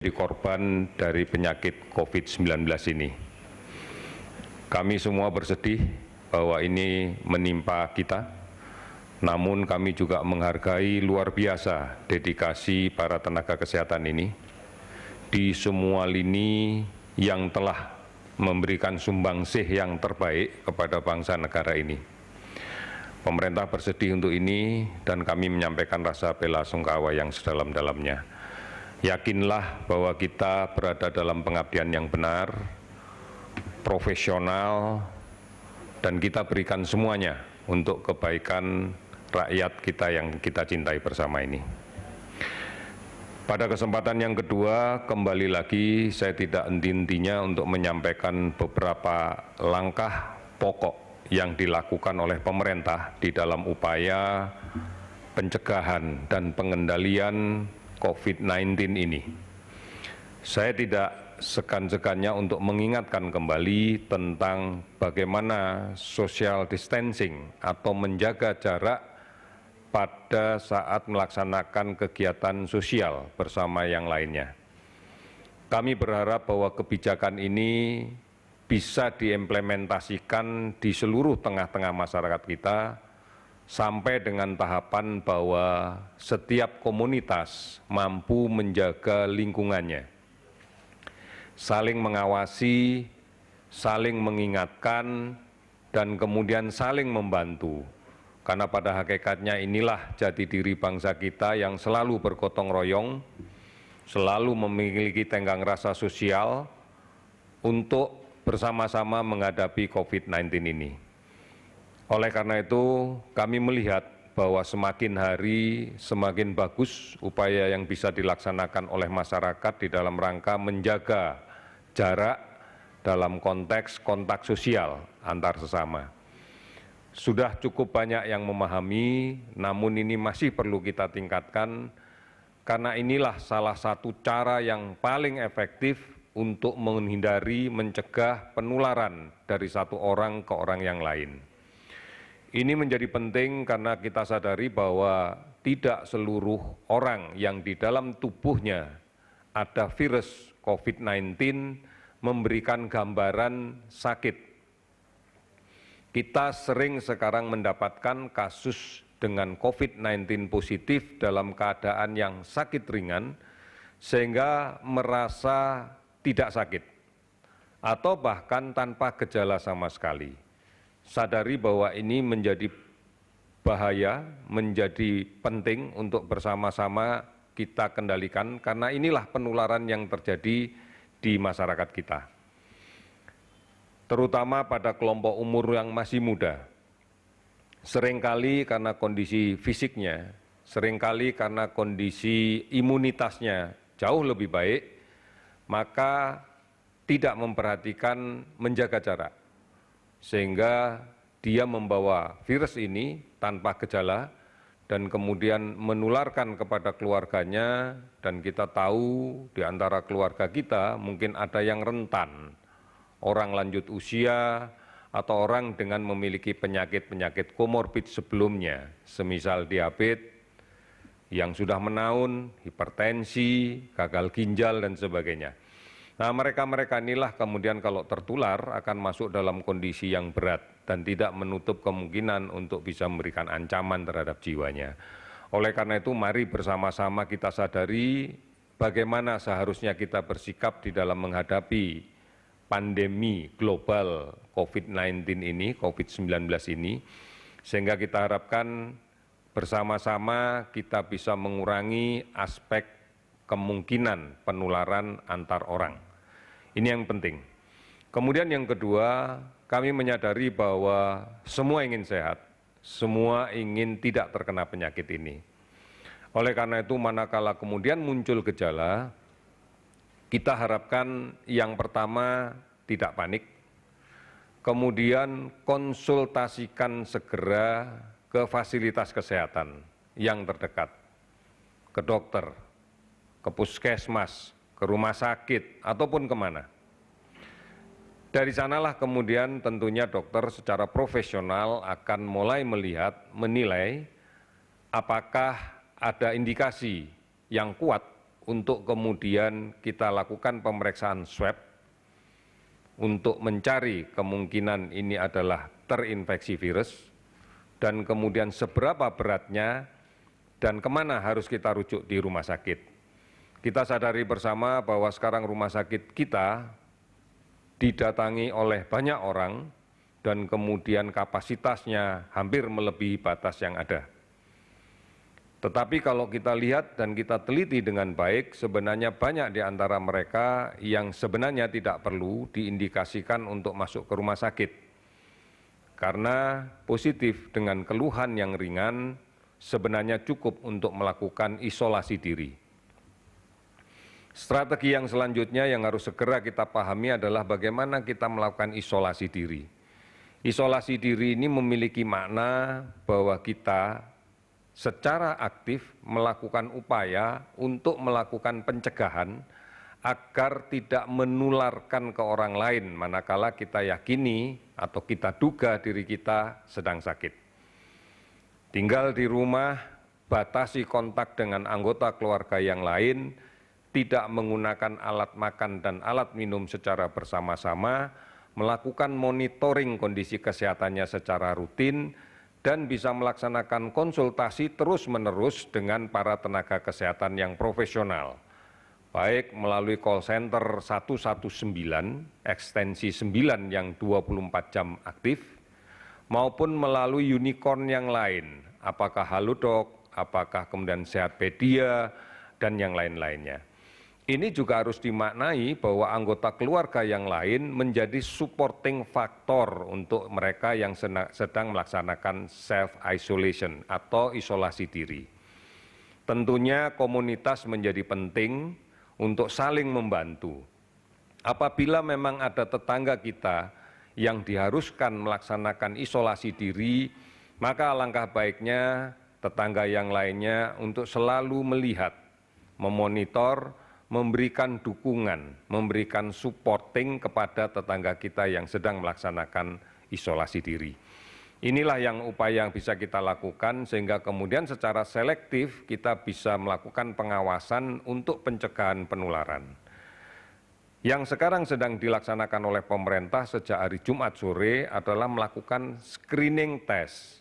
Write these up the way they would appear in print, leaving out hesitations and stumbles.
Jadi korban dari penyakit COVID-19 ini. Kami semua bersedih bahwa ini menimpa kita, namun kami juga menghargai luar biasa dedikasi para tenaga kesehatan ini di semua lini yang telah memberikan sumbangsih yang terbaik kepada bangsa negara ini. Pemerintah bersedih untuk ini dan kami menyampaikan rasa bela sungkawa yang sedalam-dalamnya. Yakinlah bahwa kita berada dalam pengabdian yang benar, profesional, dan kita berikan semuanya untuk kebaikan rakyat kita yang kita cintai bersama ini. Pada kesempatan yang kedua, kembali lagi saya tidak henti-hentinya untuk menyampaikan beberapa langkah pokok yang dilakukan oleh pemerintah di dalam upaya pencegahan dan pengendalian COVID-19 ini. Saya tidak segan-segannya untuk mengingatkan kembali tentang bagaimana social distancing atau menjaga jarak pada saat melaksanakan kegiatan sosial bersama yang lainnya. Kami berharap bahwa kebijakan ini bisa diimplementasikan di seluruh tengah-tengah masyarakat kita, sampai dengan tahapan bahwa setiap komunitas mampu menjaga lingkungannya, saling mengawasi, saling mengingatkan, dan kemudian saling membantu. Karena pada hakikatnya inilah jati diri bangsa kita yang selalu bergotong royong, selalu memiliki tenggang rasa sosial untuk bersama-sama menghadapi COVID-19 ini. Oleh karena itu, kami melihat bahwa semakin hari semakin bagus upaya yang bisa dilaksanakan oleh masyarakat di dalam rangka menjaga jarak dalam konteks kontak sosial antar sesama. Sudah cukup banyak yang memahami, namun ini masih perlu kita tingkatkan, karena inilah salah satu cara yang paling efektif untuk menghindari, mencegah penularan dari satu orang ke orang yang lain. Ini menjadi penting karena kita sadari bahwa tidak seluruh orang yang di dalam tubuhnya ada virus COVID-19 memberikan gambaran sakit. Kita sering sekarang mendapatkan kasus dengan COVID-19 positif dalam keadaan yang sakit ringan, sehingga merasa tidak sakit, atau bahkan tanpa gejala sama sekali. Sadari bahwa ini menjadi bahaya, menjadi penting untuk bersama-sama kita kendalikan, karena inilah penularan yang terjadi di masyarakat kita. Terutama pada kelompok umur yang masih muda. Seringkali karena kondisi fisiknya, seringkali karena kondisi imunitasnya jauh lebih baik, maka tidak memperhatikan menjaga jarak, sehingga dia membawa virus ini tanpa gejala dan kemudian menularkan kepada keluarganya, dan kita tahu di antara keluarga kita mungkin ada yang rentan, orang lanjut usia atau orang dengan memiliki penyakit-penyakit komorbid sebelumnya, semisal diabetes yang sudah menaun, hipertensi, gagal ginjal dan sebagainya. Nah, mereka-mereka inilah kemudian kalau tertular akan masuk dalam kondisi yang berat dan tidak menutup kemungkinan untuk bisa memberikan ancaman terhadap jiwanya. Oleh karena itu, mari bersama-sama kita sadari bagaimana seharusnya kita bersikap di dalam menghadapi pandemi global COVID-19 ini, COVID-19 ini, sehingga kita harapkan bersama-sama kita bisa mengurangi aspek kemungkinan penularan antar orang. Ini yang penting. Kemudian yang kedua, kami menyadari bahwa semua ingin sehat, semua ingin tidak terkena penyakit ini. Oleh karena itu, manakala kemudian muncul gejala, kita harapkan yang pertama tidak panik, kemudian konsultasikan segera ke fasilitas kesehatan yang terdekat, ke dokter, ke puskesmas, ke rumah sakit, ataupun kemana. Dari sanalah kemudian tentunya dokter secara profesional akan mulai melihat, menilai apakah ada indikasi yang kuat untuk kemudian kita lakukan pemeriksaan swab untuk mencari kemungkinan ini adalah terinfeksi virus dan kemudian seberapa beratnya dan kemana harus kita rujuk di rumah sakit. Kita sadari bersama bahwa sekarang rumah sakit kita didatangi oleh banyak orang dan kemudian kapasitasnya hampir melebihi batas yang ada. Tetapi kalau kita lihat dan kita teliti dengan baik, sebenarnya banyak di antara mereka yang sebenarnya tidak perlu diindikasikan untuk masuk ke rumah sakit. Karena positif dengan keluhan yang ringan, sebenarnya cukup untuk melakukan isolasi diri. Strategi yang selanjutnya yang harus segera kita pahami adalah bagaimana kita melakukan isolasi diri. Isolasi diri ini memiliki makna bahwa kita secara aktif melakukan upaya untuk melakukan pencegahan agar tidak menularkan ke orang lain manakala kita yakini atau kita duga diri kita sedang sakit. Tinggal di rumah, batasi kontak dengan anggota keluarga yang lain, tidak menggunakan alat makan dan alat minum secara bersama-sama, melakukan monitoring kondisi kesehatannya secara rutin, dan bisa melaksanakan konsultasi terus-menerus dengan para tenaga kesehatan yang profesional, baik melalui call center 119, ekstensi 9 yang 24 jam aktif, maupun melalui unicorn yang lain, apakah Halodoc, apakah kemudian Sehatpedia, dan yang lain-lainnya. Ini juga harus dimaknai bahwa anggota keluarga yang lain menjadi supporting faktor untuk mereka yang sedang melaksanakan self-isolation atau isolasi diri. Tentunya komunitas menjadi penting untuk saling membantu. Apabila memang ada tetangga kita yang diharuskan melaksanakan isolasi diri, maka alangkah baiknya tetangga yang lainnya untuk selalu melihat, memonitor, memberikan dukungan, memberikan supporting kepada tetangga kita yang sedang melaksanakan isolasi diri. Inilah yang upaya yang bisa kita lakukan sehingga kemudian secara selektif kita bisa melakukan pengawasan untuk pencegahan penularan. Yang sekarang sedang dilaksanakan oleh pemerintah sejak hari Jumat sore adalah melakukan screening test.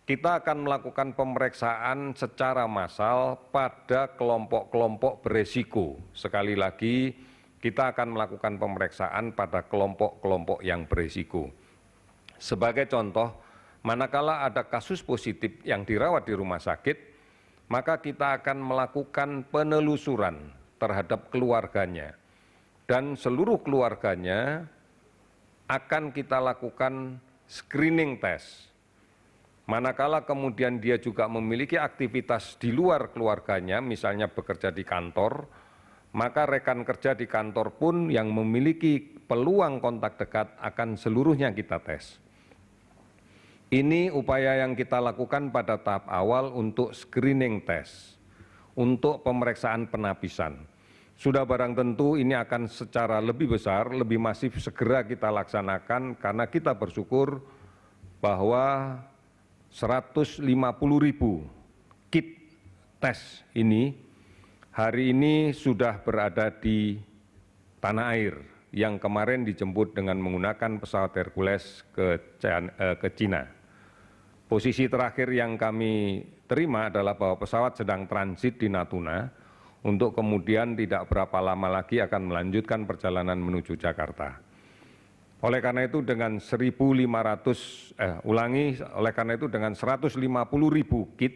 Kita akan melakukan pemeriksaan secara massal pada kelompok-kelompok beresiko. Sekali lagi, kita akan melakukan pemeriksaan pada kelompok-kelompok yang beresiko. Sebagai contoh, manakala ada kasus positif yang dirawat di rumah sakit, maka kita akan melakukan penelusuran terhadap keluarganya. Dan seluruh keluarganya akan kita lakukan screening test. Manakala kemudian dia juga memiliki aktivitas di luar keluarganya, misalnya bekerja di kantor, maka rekan kerja di kantor pun yang memiliki peluang kontak dekat akan seluruhnya kita tes. Ini upaya yang kita lakukan pada tahap awal untuk screening test, untuk pemeriksaan penapisan. Sudah barang tentu ini akan secara lebih besar, lebih masif segera kita laksanakan karena kita bersyukur bahwa 150.000 kit tes ini hari ini sudah berada di tanah air yang kemarin dijemput dengan menggunakan pesawat Hercules ke China. Posisi terakhir yang kami terima adalah bahwa pesawat sedang transit di Natuna untuk kemudian tidak berapa lama lagi akan melanjutkan perjalanan menuju Jakarta. Oleh karena itu dengan 150.000 kit,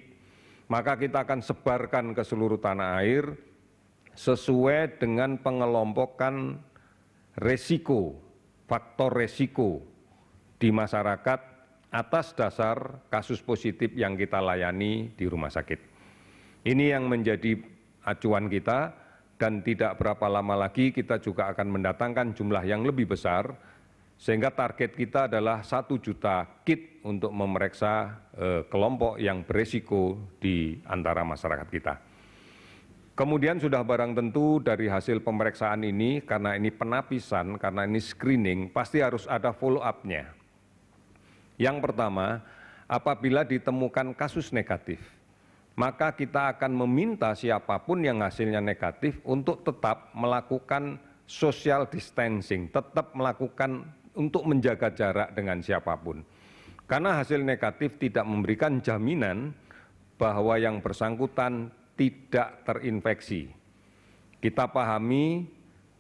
maka kita akan sebarkan ke seluruh tanah air sesuai dengan pengelompokan resiko, faktor resiko di masyarakat atas dasar kasus positif yang kita layani di rumah sakit. Ini yang menjadi acuan kita dan tidak berapa lama lagi kita juga akan mendatangkan jumlah yang lebih besar sehingga target kita adalah 1 juta kit untuk memeriksa kelompok yang berisiko di antara masyarakat kita. Kemudian sudah barang tentu dari hasil pemeriksaan ini, karena ini penapisan, karena ini screening, pasti harus ada follow up-nya. Yang pertama, apabila ditemukan kasus negatif, maka kita akan meminta siapapun yang hasilnya negatif untuk tetap melakukan social distancing, tetap melakukan untuk menjaga jarak dengan siapapun. Karena hasil negatif tidak memberikan jaminan bahwa yang bersangkutan tidak terinfeksi. Kita pahami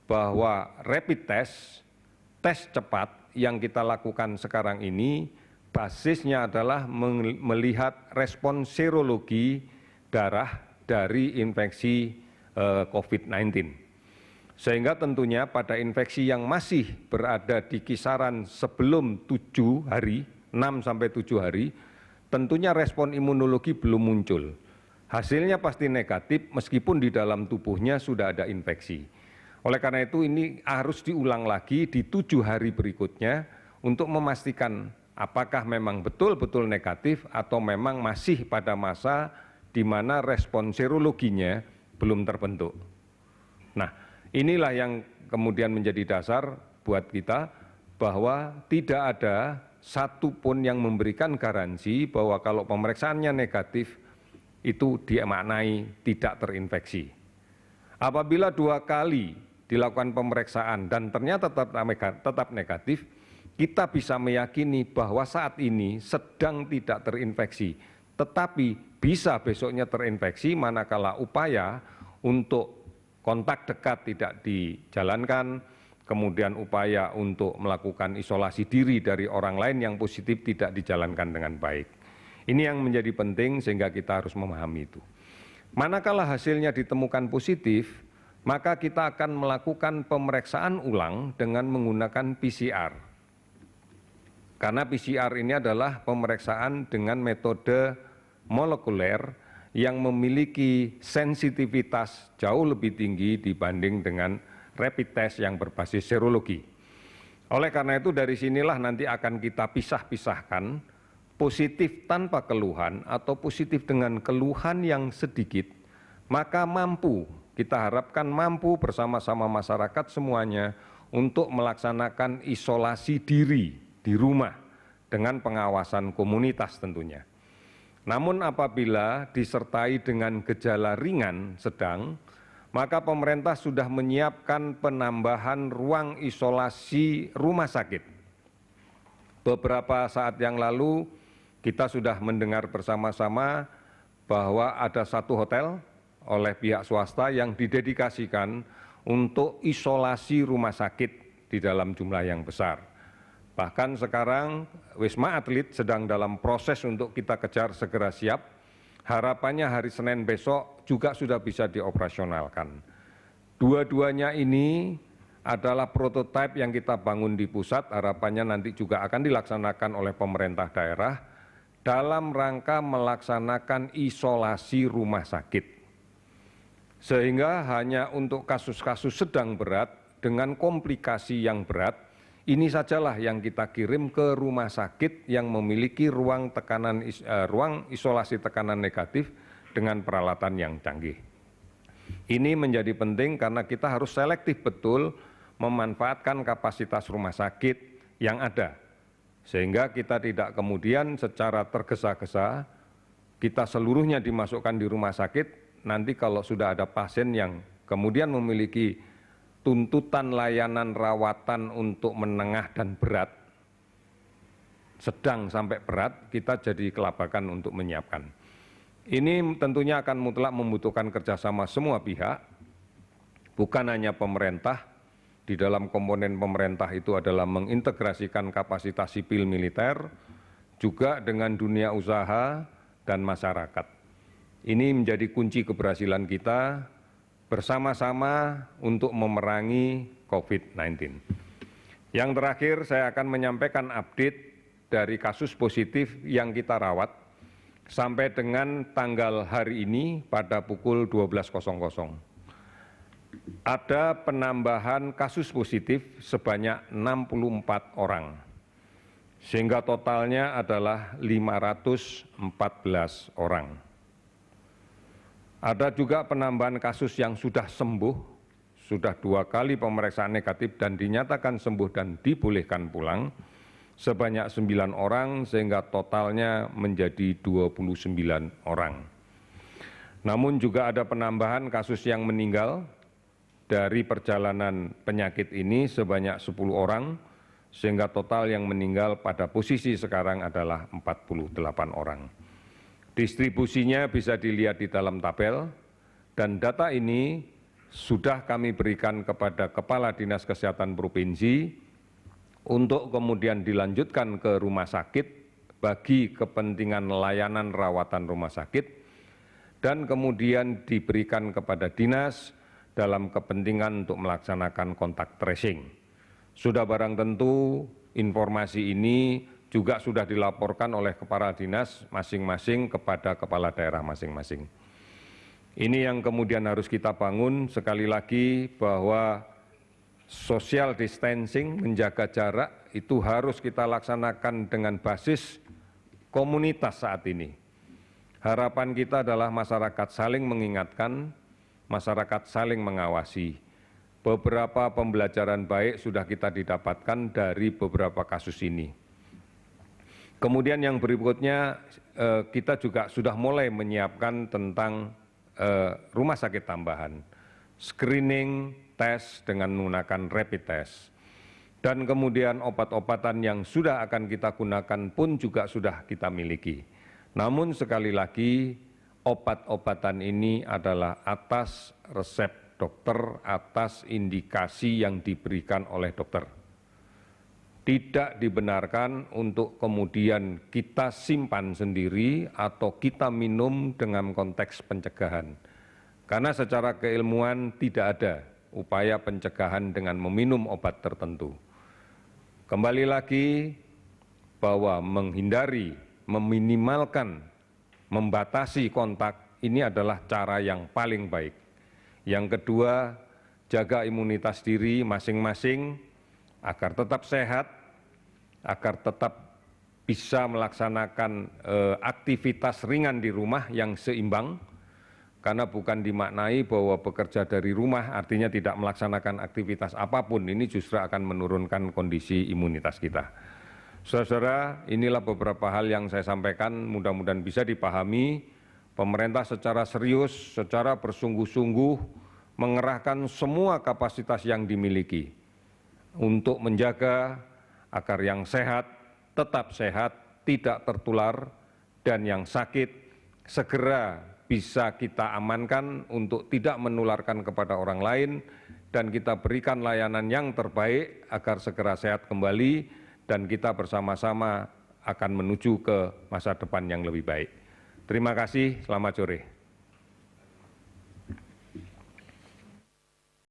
bahwa rapid test, tes cepat yang kita lakukan sekarang ini, basisnya adalah melihat respon serologi darah dari infeksi COVID-19. Sehingga tentunya pada infeksi yang masih berada di kisaran sebelum 7 hari, 6 sampai 7 hari, tentunya respon imunologi belum muncul. Hasilnya pasti negatif meskipun di dalam tubuhnya sudah ada infeksi. Oleh karena itu ini harus diulang lagi di 7 hari berikutnya untuk memastikan apakah memang betul-betul negatif atau memang masih pada masa di mana respon serologinya belum terbentuk. Nah, inilah yang kemudian menjadi dasar buat kita bahwa tidak ada satupun yang memberikan garansi bahwa kalau pemeriksaannya negatif itu dimaknai tidak terinfeksi. Apabila 2 kali dilakukan pemeriksaan dan ternyata tetap negatif, kita bisa meyakini bahwa saat ini sedang tidak terinfeksi, tetapi bisa besoknya terinfeksi manakala upaya untuk kontak dekat tidak dijalankan, kemudian upaya untuk melakukan isolasi diri dari orang lain yang positif tidak dijalankan dengan baik. Ini yang menjadi penting sehingga kita harus memahami itu. Manakala hasilnya ditemukan positif, maka kita akan melakukan pemeriksaan ulang dengan menggunakan PCR. Karena PCR ini adalah pemeriksaan dengan metode molekuler yang memiliki sensitivitas jauh lebih tinggi dibanding dengan rapid test yang berbasis serologi. Oleh karena itu dari sinilah nanti akan kita pisah-pisahkan positif tanpa keluhan atau positif dengan keluhan yang sedikit, maka kita harapkan mampu bersama-sama masyarakat semuanya untuk melaksanakan isolasi diri di rumah dengan pengawasan komunitas tentunya. Namun apabila disertai dengan gejala ringan sedang, maka pemerintah sudah menyiapkan penambahan ruang isolasi rumah sakit. Beberapa saat yang lalu kita sudah mendengar bersama-sama bahwa ada satu hotel oleh pihak swasta yang didedikasikan untuk isolasi rumah sakit di dalam jumlah yang besar. Bahkan sekarang Wisma Atlet sedang dalam proses untuk kita kejar segera siap. Harapannya hari Senin besok juga sudah bisa dioperasionalkan. Dua-duanya ini adalah prototipe yang kita bangun di pusat, harapannya nanti juga akan dilaksanakan oleh pemerintah daerah dalam rangka melaksanakan isolasi rumah sakit. Sehingga hanya untuk kasus-kasus sedang berat dengan komplikasi yang berat, ini sajalah yang kita kirim ke rumah sakit yang memiliki ruang isolasi tekanan negatif dengan peralatan yang canggih. Ini menjadi penting karena kita harus selektif betul memanfaatkan kapasitas rumah sakit yang ada. Sehingga kita tidak kemudian secara tergesa-gesa, kita seluruhnya dimasukkan di rumah sakit, nanti kalau sudah ada pasien yang kemudian memiliki tuntutan layanan rawatan untuk menengah dan berat, sedang sampai berat, kita jadi kelabakan untuk menyiapkan. Ini tentunya akan mutlak membutuhkan kerjasama semua pihak, bukan hanya pemerintah. Di dalam komponen pemerintah itu adalah mengintegrasikan kapasitas sipil militer, juga dengan dunia usaha dan masyarakat. Ini menjadi kunci keberhasilan kita bersama-sama untuk memerangi COVID-19. Yang terakhir saya akan menyampaikan update dari kasus positif yang kita rawat sampai dengan tanggal hari ini pada pukul 12.00. Ada penambahan kasus positif sebanyak 64 orang, sehingga totalnya adalah 514 orang. Ada juga penambahan kasus yang sudah sembuh, sudah 2 kali pemeriksaan negatif dan dinyatakan sembuh dan dibolehkan pulang, sebanyak 9 orang sehingga totalnya menjadi 29 orang. Namun juga ada penambahan kasus yang meninggal dari perjalanan penyakit ini sebanyak 10 orang, sehingga total yang meninggal pada posisi sekarang adalah 48 orang. Distribusinya bisa dilihat di dalam tabel, dan data ini sudah kami berikan kepada Kepala Dinas Kesehatan Provinsi untuk kemudian dilanjutkan ke rumah sakit bagi kepentingan layanan rawatan rumah sakit dan kemudian diberikan kepada dinas dalam kepentingan untuk melaksanakan kontak tracing. Sudah barang tentu informasi ini juga sudah dilaporkan oleh kepala dinas masing-masing kepada kepala daerah masing-masing. Ini yang kemudian harus kita bangun sekali lagi, bahwa social distancing, menjaga jarak itu harus kita laksanakan dengan basis komunitas saat ini. Harapan kita adalah masyarakat saling mengingatkan, masyarakat saling mengawasi. Beberapa pembelajaran baik sudah kita didapatkan dari beberapa kasus ini. Kemudian yang berikutnya, kita juga sudah mulai menyiapkan tentang rumah sakit tambahan, screening, tes dengan menggunakan rapid test. Dan kemudian obat-obatan yang sudah akan kita gunakan pun juga sudah kita miliki. Namun sekali lagi, obat-obatan ini adalah atas resep dokter, atas indikasi yang diberikan oleh dokter. Tidak dibenarkan untuk kemudian kita simpan sendiri atau kita minum dengan konteks pencegahan. Karena secara keilmuan tidak ada upaya pencegahan dengan meminum obat tertentu. Kembali lagi, bahwa menghindari, meminimalkan, membatasi kontak ini adalah cara yang paling baik. Yang kedua, jaga imunitas diri masing-masing agar tetap sehat, agar tetap bisa melaksanakan aktivitas ringan di rumah yang seimbang, karena bukan dimaknai bahwa bekerja dari rumah artinya tidak melaksanakan aktivitas apapun, ini justru akan menurunkan kondisi imunitas kita. Saudara-saudara, inilah beberapa hal yang saya sampaikan, mudah-mudahan bisa dipahami. Pemerintah secara serius, secara bersungguh-sungguh mengerahkan semua kapasitas yang dimiliki untuk menjaga agar yang sehat tetap sehat, tidak tertular, dan yang sakit segera bisa kita amankan untuk tidak menularkan kepada orang lain, dan kita berikan layanan yang terbaik agar segera sehat kembali, dan kita bersama-sama akan menuju ke masa depan yang lebih baik. Terima kasih, selamat sore.